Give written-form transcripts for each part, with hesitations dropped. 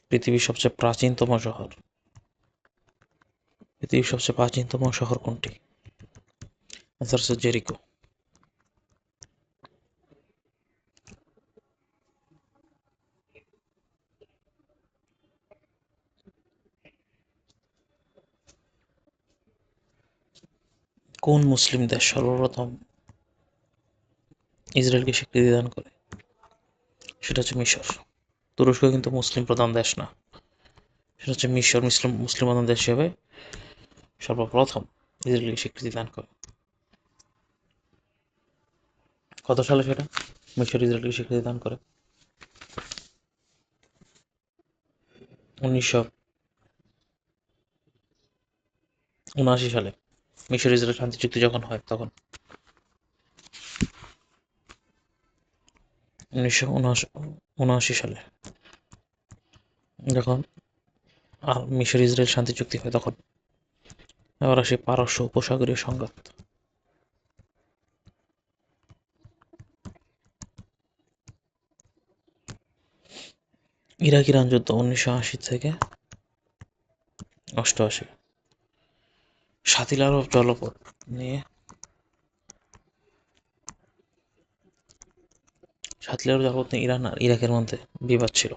পৃথিবীর সবচেয়ে প্রাচীনতম শহর কোনটি? আনসার হচ্ছে জেরিকো। কোন মুসলিম দেশ সর্বপ্রথম ইসরায়েলকে স্বীকৃতি দান করে? সেটা হচ্ছে মিশর। তুরস্ক কিন্তু মুসলিম প্রধান দেশ না, সেটা হচ্ছে মিশর মুসলিম প্রধান দেশ হিসেবে সর্বপ্রথম ইসরায়েলকে স্বীকৃতি দান করে। কত সালে সেটা মিশর ইসরায়েলকে স্বীকৃতি দান করে? 1979 সালে মিশর ইসরায়েল শান্তি চুক্তি যখন হয় তখন। 1979 সালে যখন মিশর ইসরায়েল শান্তি চুক্তি হয় তখন। এবার আসে পারস্য উপসাগরীয় সংঘাত। ইরাক ইরান যুদ্ধ 1980 থেকে 88। সাতিল আরব জলপথ নিয়ে ইরান আর ইরাকের মধ্যে বিবাদ ছিল,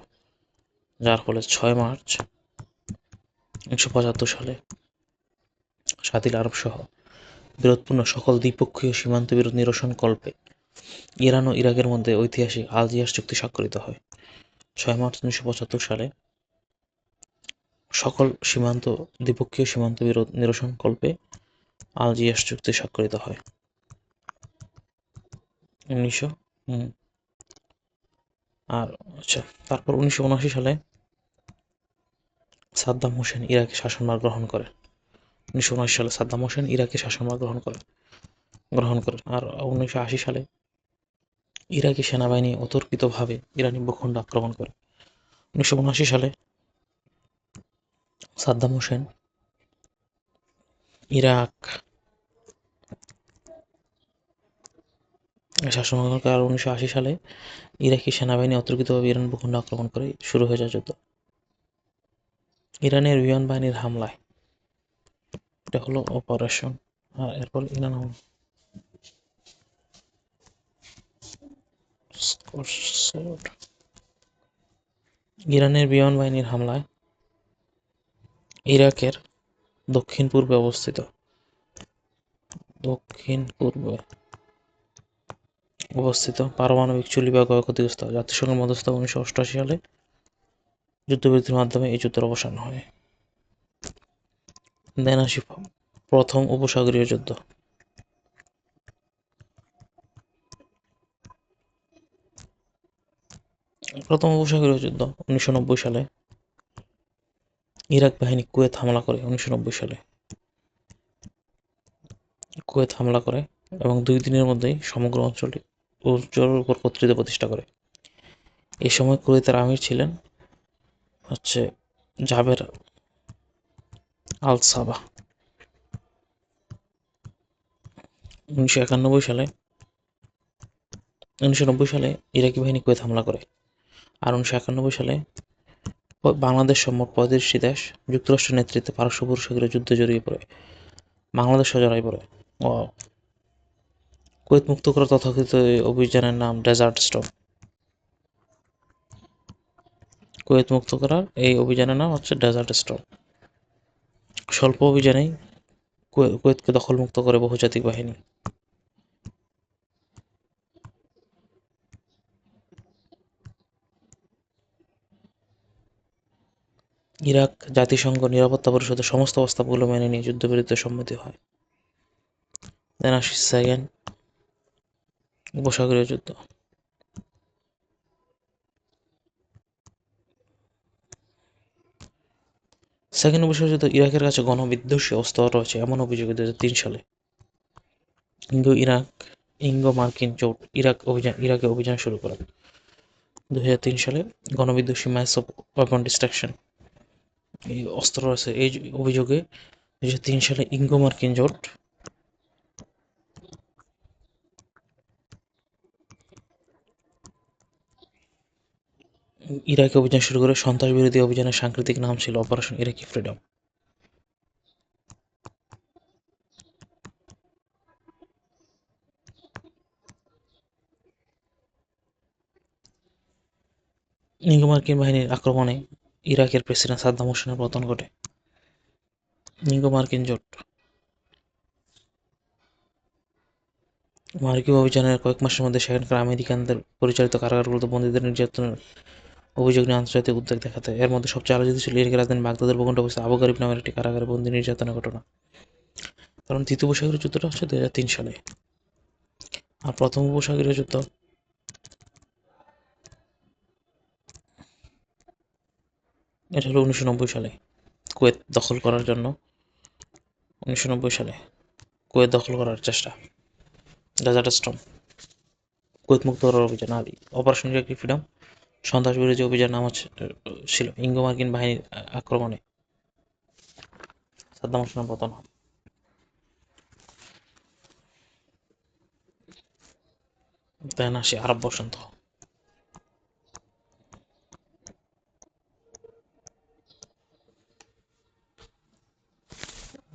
যার ফলে 6 মার্চ 1975 সালে সাতিল আরব সহ বিরোধপূর্ণ সকল দ্বিপক্ষীয় সীমান্ত বিরোধ নিরসনকল্পে ইরান ও ইরাকের মধ্যে ঐতিহাসিক আলজিয়ার্স চুক্তি স্বাক্ষরিত হয়। 6 মার্চ 1975 সালে সকল দ্বিপক্ষীয় সীমান্ত বিরোধ নিরসনকল্পে আলজিয়ার্স চুক্তি স্বাক্ষরিত হয়। 1900 আর আচ্ছা, তারপর 1979 সালে সাদ্দাম হোসেন ইরাকে শাসনভার গ্রহণ করেন। 1979 সালে সাদ্দাম হোসেন ইরাকে শাসনভার গ্রহণ করেন। আর 1980 সালে ইরাকি সেনাবাহিনী অতর্কিতভাবে ইরানি ভূখণ্ড আক্রমণ করে। 1979 সালে সাদ্দাম হোসেন ইরাক শাসন করে। আর 1980 সালে ইরাকি সেনাবাহিনী অতর্কিতভাবে ইরান ভূখণ্ড আক্রমণ করে শুরু হয়ে যায় যুদ্ধ। ইরানের বিমান বাহিনীর হামলায়, এটা হলো অপারেশন। এরপর ইরানের বিমান বাহিনীর হামলায় ইরাকের দক্ষিণ পূর্বে অবস্থিত পারমাণবিক চুল্লি বা ক্ষতিগ্রস্ত হয়। জাতিসংঘের মধ্যস্থতা 1988 সালে যুদ্ধবিরতির মাধ্যমে এই যুদ্ধের অবসান হয়। দেন আসি প্রথম উপসাগরীয় যুদ্ধ। প্রথম উপসাগরীয় যুদ্ধ 1990 সালে ইরাক বাহিনী কুয়েত হামলা করে। 1990 সালে কুয়েত হামলা করে এবং 2 দিনের মধ্যেই সমগ্র অঞ্চলের উপর কর্তৃত্ব প্রতিষ্ঠা করে। এই সময় কুয়েতের আমির ছিলেন জাবের আল সাবাহ। 1990 সালে ইরাকি বাহিনী কুয়েত হামলা করে। আর 1991 সালে বাংলাদেশ সহ মোট 35টি দেশ যুক্তরাষ্ট্রের নেতৃত্বে পারস্য উপসাগরীয় যুদ্ধে জড়িয়ে পড়ে। বাংলাদেশও জড়াই পড়ে। কুয়েত মুক্ত করার তথাকথিত অভিযানের নাম ডেজার্ট স্টর্ম। কুয়েত মুক্ত করার এই অভিযানের নাম হচ্ছে ডেজার্ট স্টর্ম। স্বল্প অভিযানেই কুয়েতকে দখলমুক্ত করে বহুজাতিক বাহিনী। ইরাক জাতিসংঘ নিরাপত্তা পরিষদের সমস্ত প্রস্তাবগুলো মেনে নিয়ে যুদ্ধবিরতিতে সম্মতি হয়। দেন আসি সেকেন্ড উপসাগরীয় যুদ্ধ। সেকেন্ড উপসাগরীয় যুদ্ধ ইরাকের কাছে গণবিধ্বংসী অস্ত্র রয়েছে এমন অভিযোগে 2003 সালে ইঙ্গো-মার্কিন জোট ইরাকে অভিযান শুরু করে। 2003 সালে গণবিধ্বংসী ম্যাসিভ ওয়েপন ডিস্ট্রাকশন এই অস্ত্র রয়েছে এই অভিযোগে 2003 সালে ইঙ্গো-মার্কিন জোট ইরাকে অভিযান শুরু করে সন্ত্রাস বিরোধী অভিযানের সাংকেতিক নাম ছিল অপারেশন ইরাকি ফ্রিডম। মার্কিন বাহিনীর আক্রমণে ইরাকের প্রেসিডেন্ট সাদ্দাম হোসেনের পতন ঘটে। মার্কিন জোট মার্কিন অভিযানের কয়েক মাসের মধ্যে সেখানকার আমেরিকানদের পরিচালিত কারাগারগুলোতে বন্দীদের নির্যাতনের অভিযোগ নিয়ে আন্তর্জাতিক উদ্বেগ দেখাতে। এর মধ্যে সবচেয়ে আলোচিত ছিল ইরাকের রাজধানী বাগদাদের ভূখণ্ডে অবস্থিত আবু গারিব নামের একটি কারাগারে বন্দী নির্যাতনের ঘটনা। কারণ দ্বিতীয় উপসাগরীয় যুদ্ধটা হচ্ছে 2003 সালে, আর প্রথম উপসাগরীয় যুদ্ধ এটা হলো 1990 সালে কুয়েত দখল করার জন্য। 1990 সালে কুয়েত দখল করার চেষ্টা, ডেজার্ট স্টর্ম, কুয়েত মুক্ত করার অভিযান। আর অপারেশন ইরাকি ফ্রিডম সন্ত্রাস বিরোধী অভিযান নাম ছিল মার্কিন বাহিনীর আক্রমণে সাদ্দাম হোসেনের পতন হয়। দেন আসে আরব বসন্ত।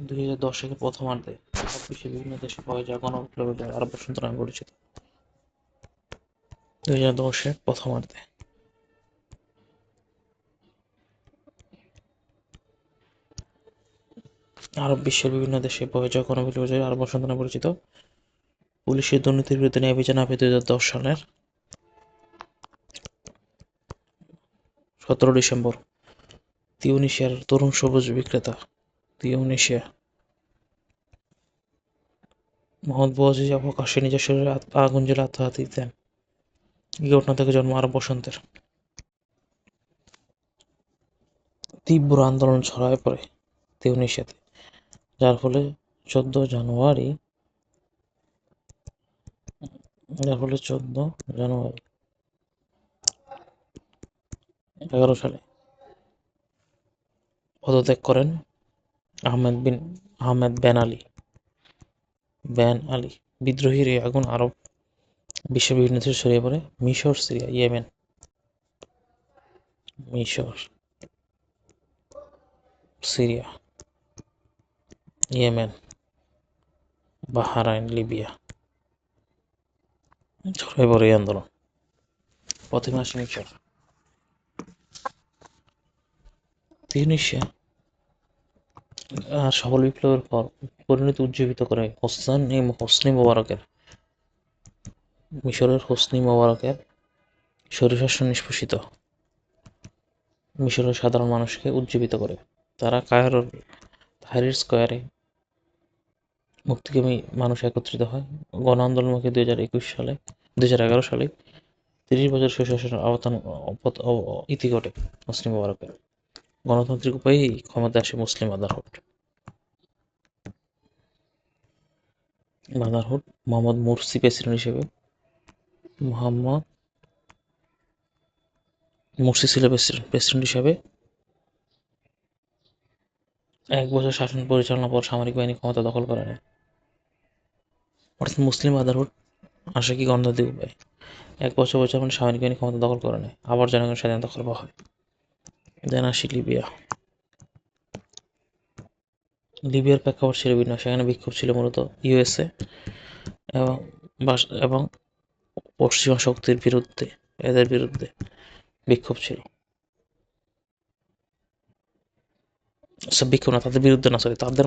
2010 সালের প্রথমার্ধে আরব বিশ্বের বিভিন্ন দেশে হয়ে যাওয়া গণবিপ্লবের আরব বসন্ত নামে পরিচিত। 2010-এর প্রথমার্ধে আরব বিশ্বের বিভিন্ন দেশে বয়ে যাওয়া গণবিপ্লবের আরব বসন্ত নামে পরিচিত। পুলিশের দুর্নীতির বিরুদ্ধে ন্যায় বিচার না পেয়ে 2010 সালের 17 ডিসেম্বর তিউনিসিয়ার তরুণ সবুজ বিক্রেতা তিউনিসিয়া মোহাম্মদ বouazizi প্রকাশ্যে নিজের শরীরে আগুন জ্বেলে আত্মঘাতী দেন। এই ঘটনা থেকে জন্ম আরব বসন্তের। তীব্র আন্দোলন ছড়ায় পড়ে তিউনিসিয়াতে, যার ফলে 14 জানুয়ারি 11 সালে পদত্যাগ করেন আহমেদ বেন আলী। বিদ্রোহীর এই আগুন আরব বিশ্বের বিভিন্ন দেশে ছড়িয়ে পড়ে। মিশর, সিরিয়া, ইয়েমেন, বাহরাইন, লিবিয়া ছড়িয়ে পড়ে এই আন্দোলন। প্রথমে আসে মিশর। তিউনিসিয়া সফল বিপ্লবের পর পরিণতি উজ্জীবিত করে মিশরের হোসনি মোবারকের স্বৈরশাসন নিষ্পেষিত মিশরের সাধারণ মানুষকে উজ্জীবিত করে। তারা কায়রোর তাহরির স্কয়ারে মুক্তিকামী মানুষ একত্রিত হয়। গণ আন্দোলনমুখী 2011 সালে 30 বছর স্বৈরশাসনের ইতি ঘটে হোসনি মোবারকের। গণতান্ত্রিক উপায়েই ক্ষমতায় আসে মুসলিম ব্রাদারহুড। মোহাম্মদ মুরসি ছিল প্রেসিডেন্ট হিসেবে 1 বছর শাসন পরিচালনার পর সামরিক বাহিনী ক্ষমতা দখল করে নেয়। অর্থাৎ মুসলিম ব্রাদারহুড আসে কি গণতান্ত্রিক উপায়, 1 বছর পরিচালনা সামরিক বাহিনী ক্ষমতা দখল করে নেয়, আবার জনগণের স্বাধীনতা খর্ব হয়। দেন আসি লিবিয়ার প্রেক্ষাপট ছিল ভিন্ন। সেখানে বিক্ষোভ ছিল মূলত ইউএসএ এবং পশ্চিমা শক্তির বিরুদ্ধে। এদের বিরুদ্ধে বিক্ষোভ ছিল। বিক্ষোভ না, তাদের বিরুদ্ধে না, সরি, তাদের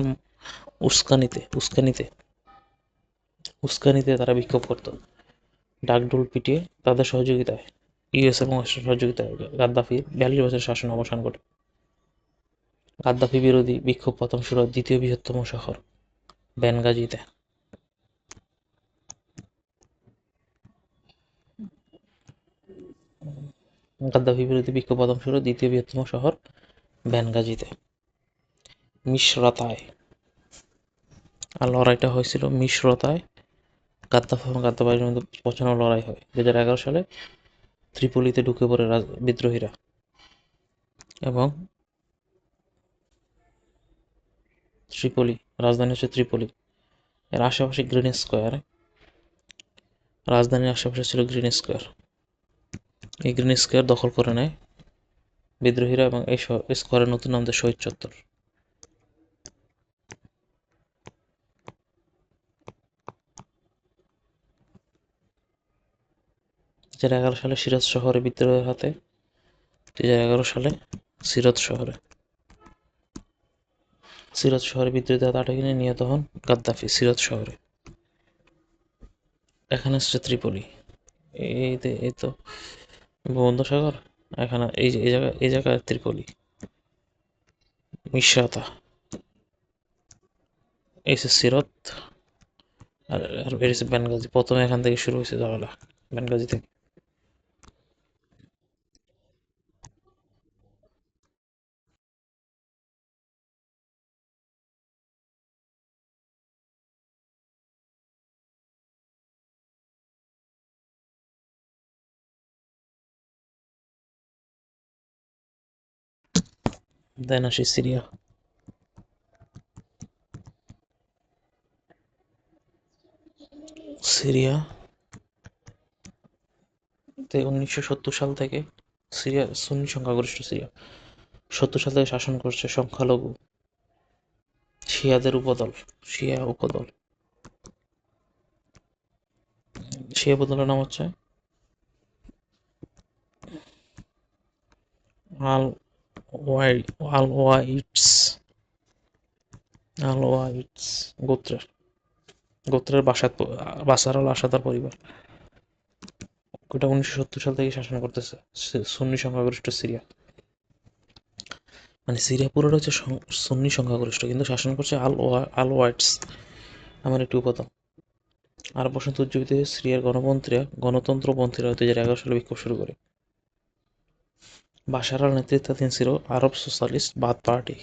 উস্কানিতে তারা বিক্ষোভ করত। ডাকডোল পিটিয়ে তাদের সহযোগিতায়, ইউএস এবং রাষ্ট্রের সহযোগিতায় গাদ্দাফির 42 বছরের শাসন অবসান ঘটে। গাদ্দাফি বিরোধী বিক্ষোভ প্রথম শুরু হয় দ্বিতীয় বৃহত্তম শহর বেনগাজিতে। মিশরতায়, আর লড়াইটা হয়েছিল মিশরতায়। গাদ্দাফি এবং গাদ্দাফির মধ্যে প্রচণ্ড লড়াই হয়। 2011 সালে ত্রিপোলিতে ঢুকে পড়ে বিদ্রোহীরা এবং রাজধানী হচ্ছে ত্রিপোলি। এর আশেপাশে রাজধানীর আশেপাশে ছিল গ্রিন স্কোয়ার। এই গ্রিন স্কোয়ার দখল করে নেয় বিদ্রোহীরা এবং এই স্কোয়ারের নতুন নাম দেয় শহীদ চত্বর। 2011 সালে সিরাজ শহরে বিদ্রোহের হাতে 2011 সালে সিরাজ শহরে বিদ্রোহীদের হাতে আটক নিয়ে নিহত হন গাদ্দাফি সিরাজ শহরে। এখানে হচ্ছে ত্রিপলি, এই তো ভূমধ্যসাগর, এখানে এই জায়গায় ত্রিপলি, মিশরাতা, এই হচ্ছে সিরত, আর এর হচ্ছে বেনগাজি। প্রথমে এখান থেকে শুরু হয়েছে ঝামেলা, বেনগাজি থেকে। দেন আসি সিরিয়া। সিরিয়া 1970 সাল থেকে সিরিয়া সুন্নি সংখ্যাগরিষ্ঠ সিরিয়া 70 সাল থেকে শাসন করছে সংখ্যালঘু শিয়া উপদল। শিয়া উপদলের নাম হচ্ছে আল ওয়াইটস গোত্রের বাসার আল আসাদার পরিবার। ওটা 1970 সাল থেকে শাসন করতেছে সুন্নি সংখ্যাগরিষ্ঠ সিরিয়া। মানে সিরিয়া পুরোটা হচ্ছে সুন্নি সংখ্যাগরিষ্ঠ, কিন্তু শাসন করছে আল ওয়াইটস নামের একটি উপদল। আরব বসন্ত উজ্জীবিত হয়ে সিরিয়ার গণতন্ত্রপন্থীরা 2011 সালে বিক্ষোভ শুরু করে। বাশার আল নেতৃত্বাধীন ছিল Arab socialist Baath party.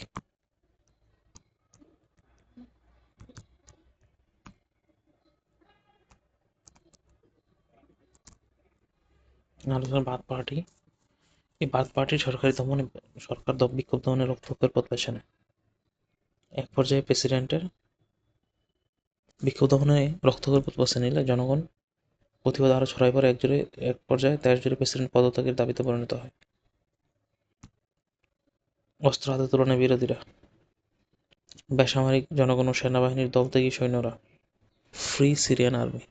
Baath party, এই বাথ পার্টির সরকার বিক্ষোভ দমনে রক্ষকের পথ বেছে নেয়। এক পর্যায়ে প্রেসিডেন্টের বিক্ষোভ দমনে রক্ষকের পথ বেছে নিলে জনগণ প্রতিবাদ আরো ছড়ায় পড়ে। এক পর্যায়ে দেশ জুড়ে প্রেসিডেন্ট পদত্যাগের দাবিতে পরিণত হয়। অস্ত্র হাতে তুলে নেয় বিরোধীরা, বেসামরিক জনগণ ও সেনাবাহিনীর দলত্যাগী সৈন্যরা। Free Syrian army.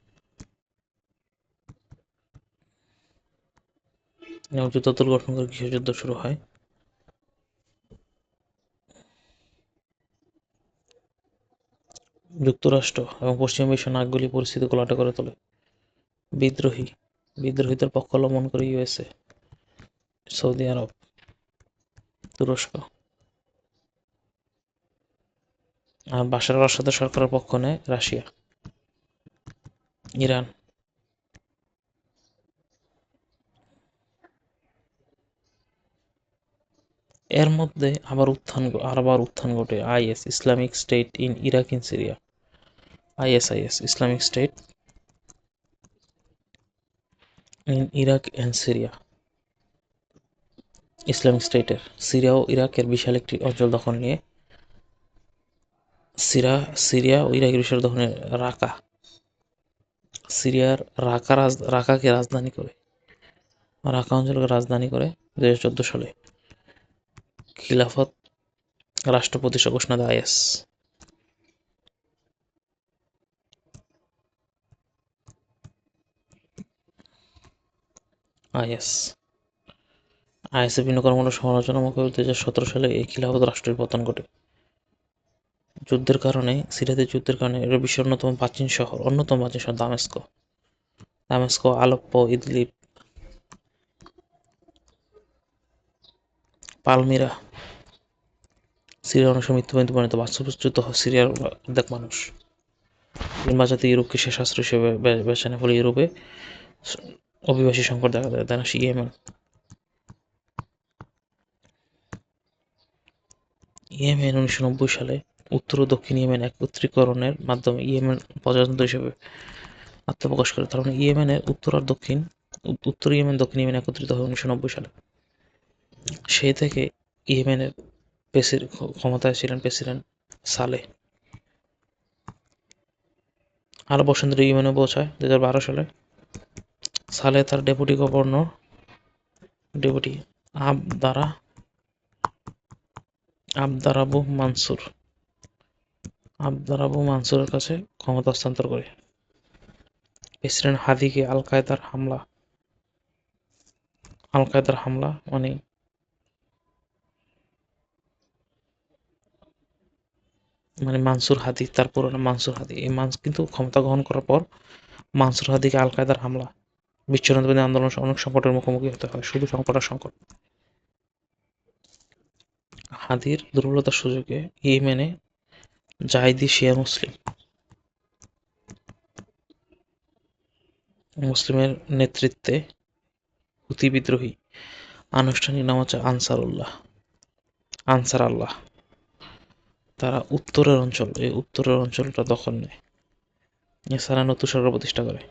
যুদ্ধদল গঠন করে গৃহযুদ্ধ শুরু হয়। যুক্তরাষ্ট্র এবং পশ্চিমা বিশ্ব নাকগুলি পরিস্থিতি ঘোলাটে করে তোলে। বিদ্রোহীদের পক্ষ অবলম্বন করে ইউএসএ, সৌদি আরব, তুরস্ক। আর বাশার আল আসাদের সরকারের পক্ষ নেয় রাশিয়া, ইরান। এর মধ্যে আবার উত্থান ঘটে IS, Islamic State in Iraq in Syria. ISIS, Islamic State in Iraq and Syria. Islamic স্টেটের সিরিয়া ও ইরাকের বিশাল একটি অঞ্চল দখল নিয়ে সিরিয়া ও ইরাকের বিশাল দখল নিয়ে সিরিয়ার রাকাকে রাজধানী করে, রাকা অঞ্চলকে রাজধানী করে 2014 সালে খিলাফত রাষ্ট্র প্রতিষ্ঠা ঘোষণা দেয় আইএসের বিভিন্ন কর্মকাণ্ড সমালোচনার মুখে 2017 সালে এই খিলাফত রাষ্ট্রের পতন ঘটে। সিরিয়াতে যুদ্ধের কারণে এর বিশ্বের অন্যতম প্রাচীন শহর দামেস্ক, আলেপ্পো, ইদলিব, পালমিরা সিরিয়ার মানুষের মৃত্যুবরণে পরিণত। বাস্তুচ্যুত সিরিয়ার অর্ধেক মানুষ। বাঁচাতে ইউরোপকে শেষ আশ্রয় হিসেবে বেছে নেয়, ফলে ইউরোপে অভিবাসী সংকট দেখা দেয়। তাই ইয়েমেন 1990 সালে উত্তর ও দক্ষিণ ইয়েমেন একত্রীকরণের মাধ্যমে ইয়েমেন প্রজাতন্ত্র হিসেবে আত্মপ্রকাশ করে। তার মানে ইয়েমেনের উত্তর ইয়েমেন দক্ষিণ ইয়েমেন একত্রিত হয় 1990 সালে। সেই থেকে ইয়েমেনের ক্ষমতায় ছিলেন প্রেসিডেন্ট সালেহ। আরব বসন্ত ইয়েমেনে পৌঁছায় 2012 সালে। সালেহ তার ডেপুটি আব দ্বারা আবদার আবু মানসুরের কাছে ক্ষমতা হস্তান্তর করে। প্রেসিডেন্ট হাদিকে আল কায়দার হামলা মানে মানসুর হাদি, তার পুরো নাম মানসুর হাদি, কিন্তু ক্ষমতা গ্রহণ করার পর মানসুর হাদিকে আল কায়দার হামলা, বিচ্ছিন্নতাবাদী আন্দোলন অনেক সংকটের মুখোমুখি হতে হয়, শুধু সংকট আর সংকট। হাদির দুর্বলতার সুযোগে ইয়েমেনে জাইদি শিয়া মুসলিমের নেতৃত্বে হুতি বিদ্রোহী, আনুষ্ঠানিক নাম হচ্ছে আনসার আল্লাহ, তারা উত্তরের অঞ্চলটা দখল নেয়। এছাড়া নতুন সরকার প্রতিষ্ঠা করে।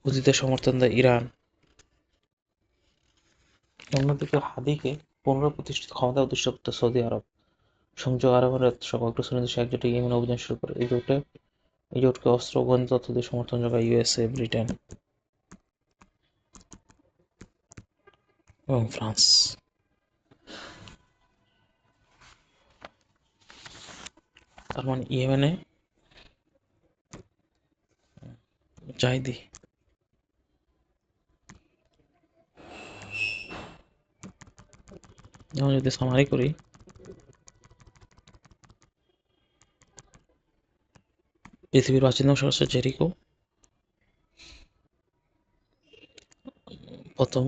হুতিদের সমর্থন দেয় ইরান। অন্যদিকে হাদিকে পুনঃপ্রতিষ্ঠিত ক্ষমতায় প্রতিষ্ঠা করতে সৌদি আরব, সংযুক্ত আরব আমিরাত সহ কয়েকটি সুন্নি দেশ একজোটে ইয়েমেনে অভিযান শুরু করে। এই জোটকে অস্ত্র ও গোয়েন্দা তথ্য দিয়ে সমর্থন যোগায় ইউএসএ, ব্রিটেন এবং ফ্রান্স। তার মানে ইয়েমেনে জাইদি যেমন যদি সামারি করি, পৃথিবীর প্রাচীনতম শহর হচ্ছে জেরিকো। প্রথম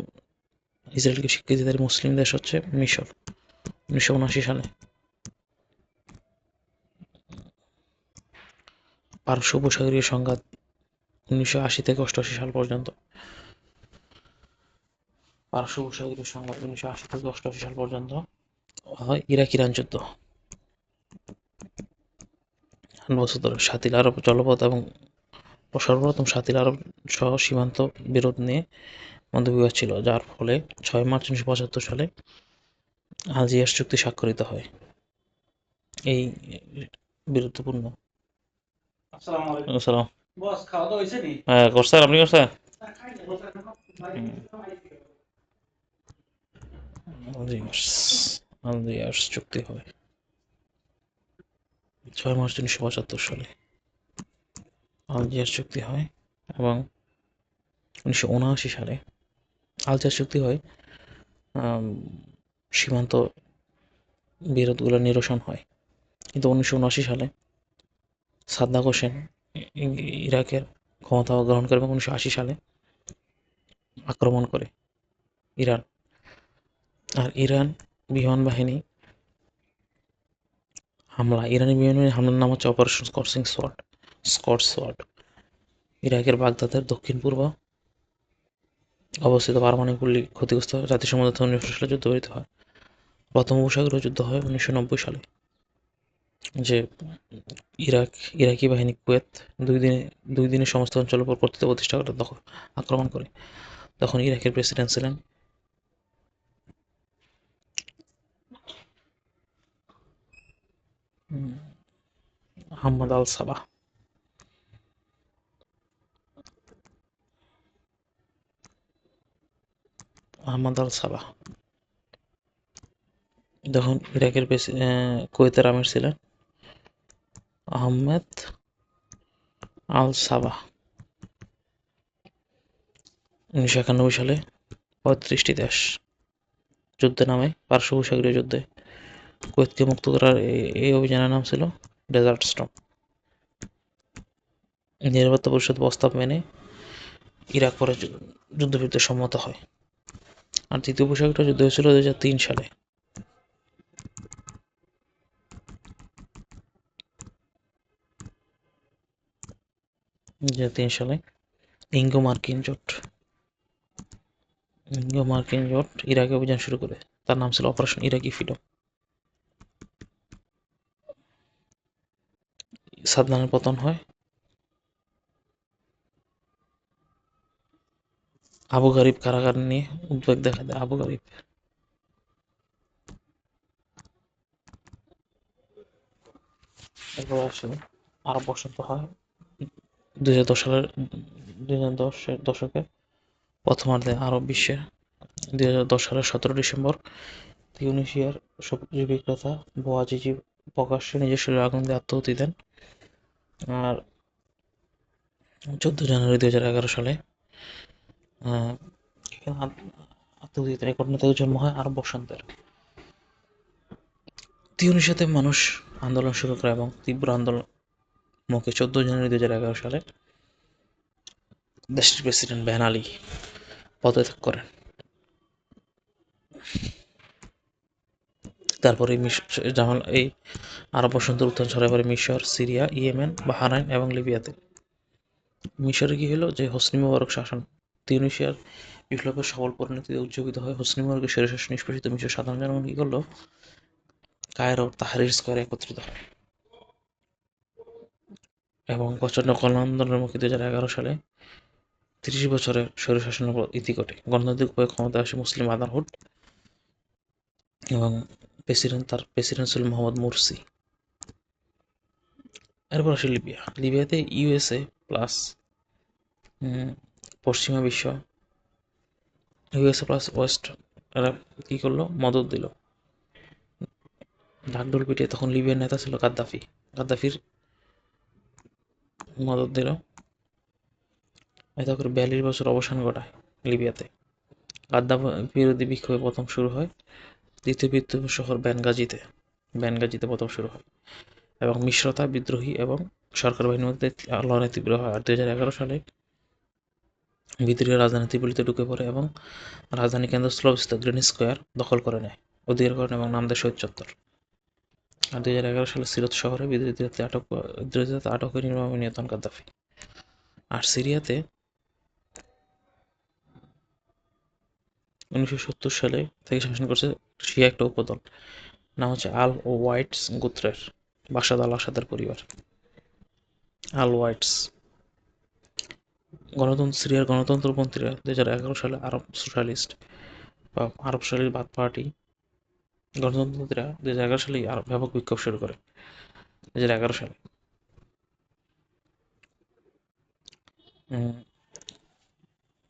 ইসরায়েলকে স্বীকৃতিদারী মুসলিম দেশ হচ্ছে মিশর, 1979 সালে। পারস্য উপসাগরীয় সংঘাত 1980 থেকে 88 সাল পর্যন্ত। 1980 থেকে 88 সাল পর্যন্ত হয় ইরাক-ইরান যুদ্ধ। 8 বছর ধরে শাতিল আরব জলপথ এবং সর্বপ্রথম শাতিল আরব সহ সীমান্ত বিরোধ নিয়ে মতবিবাদ ছিল, যার ফলে 6 মার্চ 1975 সালে আলজিয়ার্স চুক্তি স্বাক্ষরিত হয়। এই বীরত্বপূর্ণ। আসসালাম। হ্যাঁ করছেন, আপনি করছেন? আলজিয়ার্স চুক্তি হয় 6 মার্চ 1975 সালে। আলজিয়ার্স চুক্তি হয় এবং 1979 সালে আলজিয়ার্স চুক্তি হয়, সীমান্ত বিরোধগুলো নিরসন হয়। কিন্তু 1979 সালে সাদ্দাম হোসেন ইরাকের ক্ষমতা গ্রহণ করে এবং 1980 সালে আক্রমণ করে ইরান। আর ইরানি বিমান বাহিনী হামলার নাম হচ্ছে অপারেশন স্কটস সোয়ার্ড। ইরাকের বাগদাদের দক্ষিণ-পূর্ব অবস্থিত পারমাণবিক পল্লী ক্ষতিগ্রস্ত হয়। জাতিসংঘ 1990 সালে যুদ্ধ ঘোষিত হয়। প্রথম উপসাগরীয় যুদ্ধ হয় 1990 সালে, যে ইরাকি বাহিনী কুয়েত দুই দিনে সমস্ত অঞ্চলের উপর কর্তৃত্ব প্রতিষ্ঠা করে আক্রমণ করে। তখন ইরাকের প্রেসিডেন্ট ছিলেন আহমদ আল সাবাহ। তখন ইরাকের কুয়েতের আমির ছিলেন আহমেদ আল সাবাহ। 1991 সালে 35টি দেশ যুদ্ধে নামে, পারস্য উপসাগরীয় যুদ্ধে। কুয়েতকে মুক্ত করার এই অভিযানের নাম ছিল ডেজার্ট স্টর্ম। নিরাপত্তা পরিষদ প্রস্তাব মেনে ইরাক পরে যুদ্ধবিরতিতে সম্মত হয়। আর তৃতীয় উপসাগরীয় যুদ্ধ হয়েছিল 2003 সালে। 2003 সালে ইঙ্গো-মার্কিন জোট ইরাকে অভিযান শুরু করে। তার নাম ছিল অপারেশন ইরাকি ফ্রিডম। সাদ্দামের পতন হয়। আবু গারিব কারাগার নিয়ে উদ্বেগ দেখা দেয়। আবু গারিব এরপর আসে আরব বসন্ত হয় 2010 দশকের প্রথমার্ধে আরব বিশ্বে। 2010 সালের 17 ডিসেম্বর তিউনিসিয়ার সবজি বিক্রেতা বোয়াজিজি প্রকাশ্যে নিজের শরীরে আগুন দিয়ে আত্মাহুতি দেন। আর 14 জানুয়ারি 2011 সালে আত্মাহুতি দেন। এই ঘটনা থেকে জন্ম হয় আরব বসন্তের। তিউনিসিয়াতে মানুষ আন্দোলন শুরু করে এবং তীব্র আন্দোলন মুখে 14 জানুয়ারি 2011 সালে দেশটির প্রেসিডেন্ট বেন আলী পদত্যাগ করেন। তারপরে জামাল এই আরব বসন্তের উত্থান ছড়ায় পড়ে মিশর, সিরিয়া, ইয়েমেন, বাহরাইন এবং লিবিয়াতে। মিশরে কি হলো যে হোসনি মোবারক শাসন তিউনিসিয়ার বিপ্লবের সফল পরিণতিতে উজ্জীবিত হয়ে হোসনি মোবারকের স্বৈরশাসন নিষ্পেষিত মিশর সাধারণ জনগণ কি করলো, কায়রো তাহরির স্কোয়ারে একত্রিত হয় এবং প্রচণ্ড গণ আন্দোলনের মুখে 2011 সালে 30 বছরের স্বৈরশাসনের উপর ইতি ঘটে। গণতান্ত্রিক উপায়ে ক্ষমতায় আসে মুসলিম ব্রাদারহুড এবং তার প্রেসিডেন্ট ছিল মোহাম্মদ মুরসি। এরপর আসে লিবিয়া। লিবিয়াতে ইউএসএ প্লাস পশ্চিমা বিশ্ব, ইউএসএ প্লাস ওয়েস্ট, এরা কি করলো, মদত দিল। ঢাকঢোল পিটিয়ে তখন লিবিয়ার নেতা ছিল গাদ্দাফি। গাদ্দাফির মদত দিল। এতে করে 42 বছর অবসান ঘটায় লিবিয়াতে। গাদ্দাফি বিরোধী বিক্ষোভে প্রথম শুরু হয় দ্বিতীয় বিদ্রোহ শহর ব্যানগাজিতে প্রথম শুরু হয় এবং মিশ্রতা, বিদ্রোহী এবং সরকার বাহিনীর মধ্যে লড়াই তীব্র হয়। আর 2011 সালে বিদ্রোহী রাজধানী ত্রিপলিতে ঢুকে পড়ে এবং রাজধানী কেন্দ্রস্থলে অবস্থিত গ্রিন স্কোয়ার দখল করে নেয়, অধিকার করে এবং নাম দেয় শহীদ চত্বর। আর 2011 সালে সিরত শহরে বিদ্রোহীদের আটক করে নির্মমভাবে নিহত গাদ্দাফি। আর সিরিয়াতে 1970 সালে থেকে শাসন করছে শিয়া একটা উপদল, নাম হচ্ছে আল ওয়াইটস গোত্রের বাশার আল আসাদের পরিবার। আল ওয়াইটস সিরিয়ার গণতন্ত্রপন্থীরা 2011 সালে আরব সোশ্যালিস্ট বা আরব সোশ্যালিস্ট বাথ পার্টি গণতন্ত্রপন্থীরা 2011 সালে ব্যাপক বিক্ষোভ শুরু করে। 2011 সালে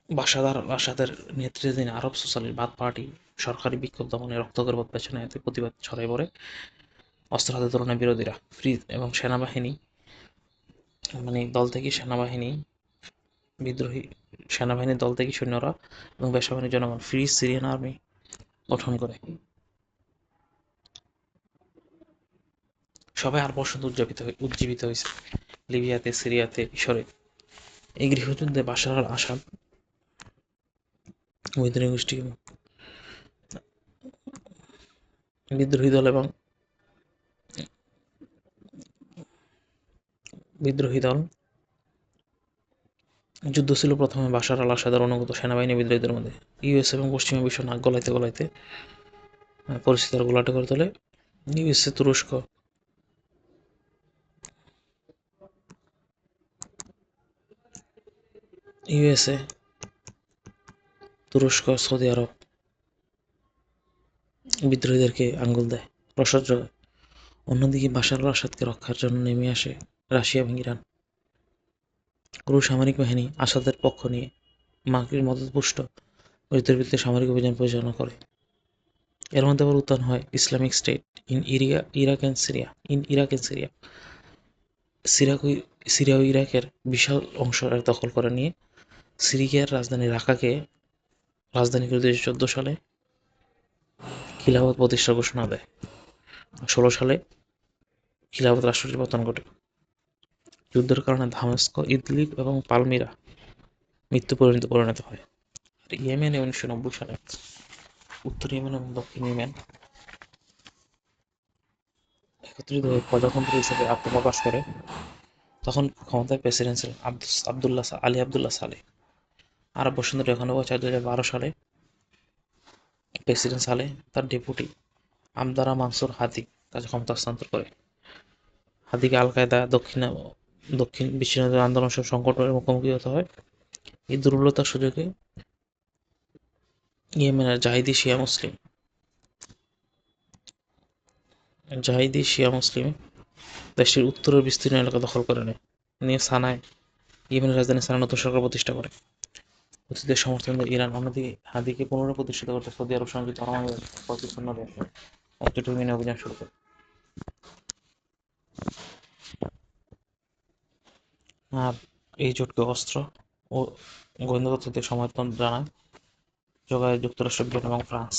বাশার আল আসাদের নেতৃত্বাধীন আরব সোশ্যালিস্ট বাথ পার্টি সরকারি বিক্ষোভ দমনে রক্তকর পথ বেছে নেয়। এতে প্রতিবাদ ছড়াই পড়ে। অস্ত্র হাতে তোলে বিরোধীরা এবং সেনাবাহিনী দল থেকে সেনাবাহিনীর দল থেকে সৈন্যরা এবং বেসামরিক জনগণ ফ্রি সিরিয়ান আর্মি গঠন করে। সবাই আর বসন্ত উজ্জীবিত হয়েছে লিবিয়াতে, সিরিয়াতে, মিশরে। এই গৃহযুদ্ধে বাশার আল আসাদ বিদ্রোহী দল এবং যুদ্ধ ছিল প্রথমে বাশার আল আসাদের অনুগত সেনাবাহিনী বিদ্রোহীদের মধ্যে। ইউএস এবং পশ্চিমা বিশ্ব নাক গলাইতে পরিস্থিতি আরো ঘোলাটে করে তোলে। ইউএসএ, তুরস্ক, সৌদি আরব বিদ্রোহীদেরকে আঙ্গুল দেয়, রসদ যোগায়। অন্যদিকে বাশার আল আসাদকে রক্ষার জন্য নেমে আসে রাশিয়া এবং ইরান। রুশ সামরিক বাহিনী আসাদের পক্ষ নিয়ে মার্কিন মদতপুষ্ট যুদ্ধের ভিত্তিতে সামরিক অভিযান পরিচালনা করে। এর মধ্যে আবার উত্থান হয় Islamic State in Iraq and Syria. Syria ও ইরাকের বিশাল অংশ দখল করে নিয়ে সিরিয়ার রাজধানী রাকাকে রাজধানী করে 2014 সালে খিলাফত প্রতিষ্ঠার ঘোষণা দেয়। 2016 সালে খিলাফত রাষ্ট্রটির পতন ঘটে। যুদ্ধের কারণে দামেস্ক, ইদলিব এবং পালমিরা মৃত্যু পরিণত হয়। আর ইয়েমেনে 1990 সালে উত্তর ইয়েমেন এবং দক্ষিণ ইয়েমেন একত্রিত হয়ে প্রজাতন্ত্র হিসেবে আত্মপ্রকাশ করে। তখন ক্ষমতায় প্রেসিডেন্ট ছিলেন আলী আবদুল্লাহ সালেহ। আরব বসন্তের এখানে 2012 সালে প্রেসিডেন্ট সালেহ তার ডেপুটি আমদারা মানসুর হাদি কাছে ক্ষমতা হস্তান্তর করে। হাদিকে আল কায়দা, দক্ষিণ বিচ্ছিন্নতাবাদী আন্দোলন সব সংকটের মুখোমুখি হতে হয়। এই দুর্বলতার সুযোগে ইয়েমেনের জাহিদি শিয়া মুসলিম দেশটির উত্তরের বিস্তীর্ণ এলাকা দখল করে নিয়ে ইয়েমেনের রাজধানী সানায় নতুন সরকার প্রতিষ্ঠা করে। হুতিদের সমর্থন দেয় ইরান। অন্যদিকে হাদিকে পুনঃপ্রতিষ্ঠিত করতে সৌদি আরব সংযুক্ত আরব আমিরাত প্রতি সৈন্য দেয়, একজোট হয়ে মিনে অভিযান শুরু করে। আর এই জোটকে অস্ত্র ও গোয়েন্দা তথ্য দিয়ে সমর্থন যোগায় যুক্তরাষ্ট্র, ব্রিটেন এবং ফ্রান্স।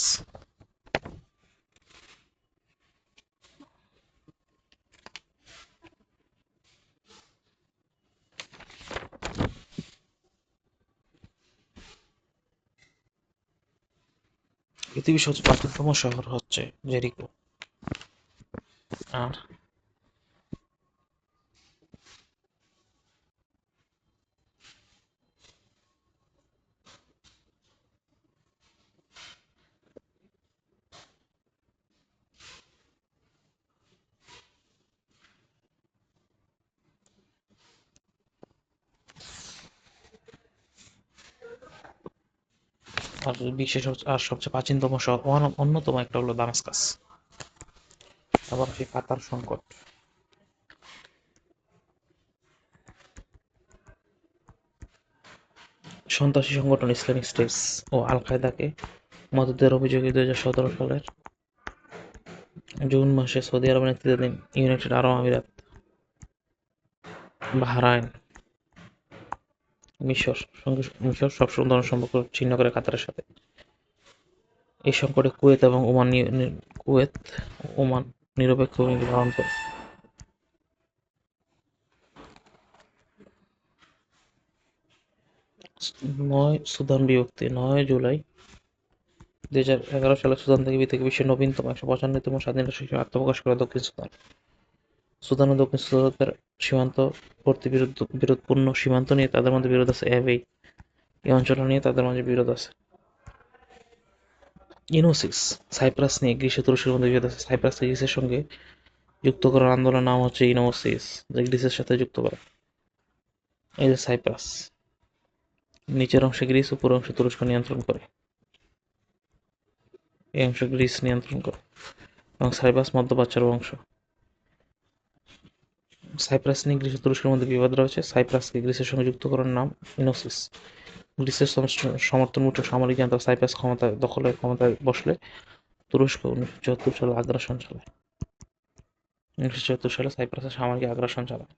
পৃথিবীর সবচেয়ে প্রাচীনতম শহর হচ্ছে জেরিকো। আর আর বিশ্বের সবচেয়ে প্রাচীনতম শহর অন্যতম একটা হলো দামাস্কাস। আবার সেই কাতার সংকট। সন্ত্রাসী সংগঠন ইসলামিক স্টেট ও আল কায়দাকে মদদের অভিযোগে 2017 সালের জুন মাসে সৌদি আরবের নেতৃত্বাধীন ইউনাইটেড আরব আমিরাত, বাহরাইন, মিশর সব ধরনের সম্পর্ক ছিন্ন করে কাতারের সাথে। এই সংকটে কুয়েত ও ওমান নিরপেক্ষ ভূমিকা পালন করে। 9 জুলাই 2011 সালে সুদান থেকে বিশ্বের নবীনতম 195তম স্বাধীনতা হিসেবে আত্মপ্রকাশ করে দক্ষিণ সুদান। সুদান ও দক্ষিণ সুদানের সীমান্তবর্তী বিরোধপূর্ণ সীমান্ত নিয়ে তাদের মধ্যে বিরোধ আছে। এই অঞ্চল নিয়ে তাদের মাঝে বিরোধ আছে। ইনোসিস সাইপ্রাস নিয়ে গ্রিস ও তুরস্কের মধ্যে বিরোধ আছে। সাইপ্রাসকে গ্রিসের সঙ্গে যুক্ত করার আন্দোলনের নাম হচ্ছে ইনোসিস, যা গ্রিসের সাথে যুক্ত করা। এই যে সাইপ্রাস, নিচের অংশে গ্রিস, উপরের অংশে তুরস্ক নিয়ন্ত্রণ করে। এই অংশ গ্রিস নিয়ন্ত্রণ করে এবং সাইপ্রাস মধ্যপ্রাচ্যের অংশ। সাইপ্রাস নিয়ে গ্রিস ও তুরস্কের মধ্যে বিবাদ রয়েছে। সাইপ্রাসকে গ্রিসের সঙ্গে যুক্ত করার নাম ইনোসিস। গ্রিসের সমর্থনমূলক সামরিক জান্তা সাইপ্রাস ক্ষমতায় বসলে তুরস্ক 1974 সালে আগ্রাসন চালায়। 1974 সালে সাইপ্রাসে সামরিক আগ্রাসন চালায়।